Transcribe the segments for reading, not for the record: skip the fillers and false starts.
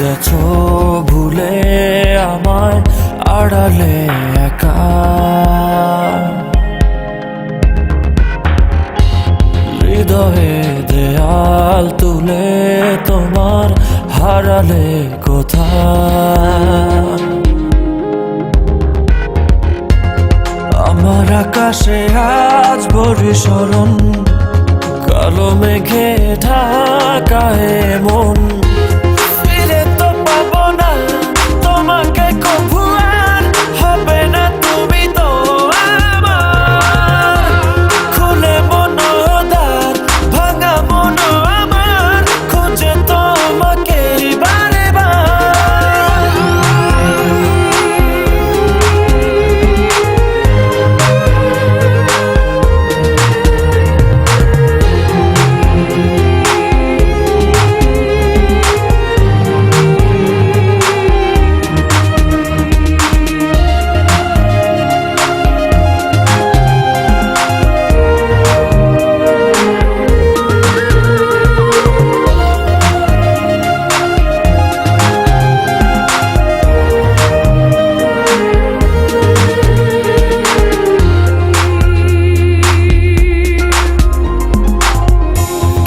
গেছো ভুলে আমায় আড়ালে একা, হৃদয়ে দেয়াল তুলে তোমার হারালে কোথায়। আমার আকাশে আজ বরিশরণ, কালো মেঘে ঢাকায় মন।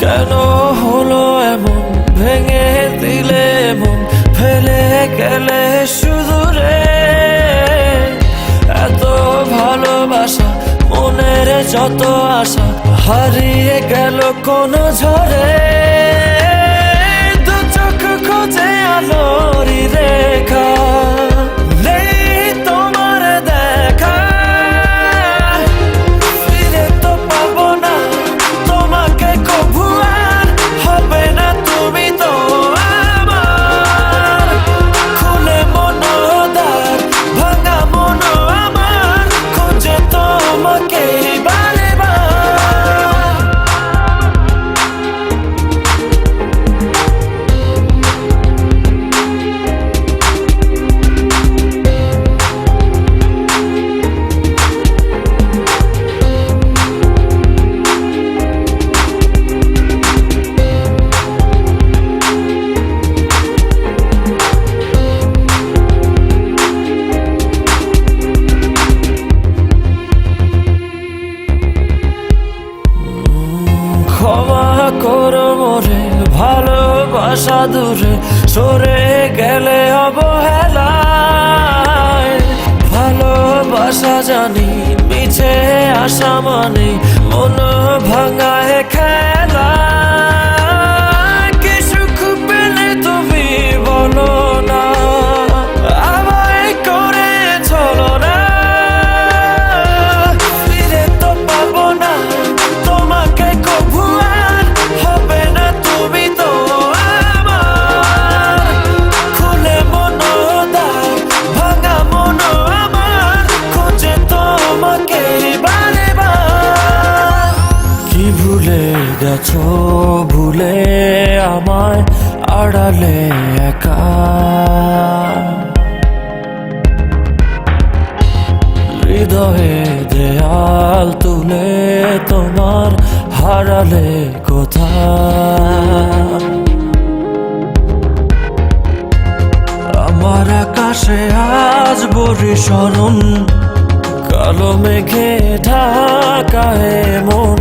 কেন হলো এমন, ভেঙে দিলে মন, ফেলে গেলে শুধু রে। এত ভালোবাসা, মনের যত আশা হারিয়ে গেল কোন ঝড়ে। দু চোখ খোঁজে আলোর রেখা, নেই তোমার দেখা। ফিরে তো পাবো না তোমাকে কভু, আর হবে না তুমি তো আমার। খুলে মনোদ্বার, ভাঙা মন আমার, খোঁজে তোমাকে বারে বার। ক্ষমা করো মোরে, ভালোবাসা দূরে সরে গেলে অবহেলায়। ভালোবাসা জানি মিছে আশা মানে, মন ভাঙায় খেলা। কি সুখ পেলে তুমি বলো না, আমায় করে চলো না। ফিরে তো পাবো না তোমাকে কভু, আর হবে না তুমি তো আমার। খুলে মনোদ্বার, ভাঙা মন আমার, খোঁজে তোমাকে বারে বার। কি ভুলে গেছো ভুলে আমায় আড়ালে একা, হৃদয়ে দেয়াল তুলে তোমার হারালে কোথায়। আমার আকাশে আজ বরিশরণ, কালো মেঘে ঢাকায় মন।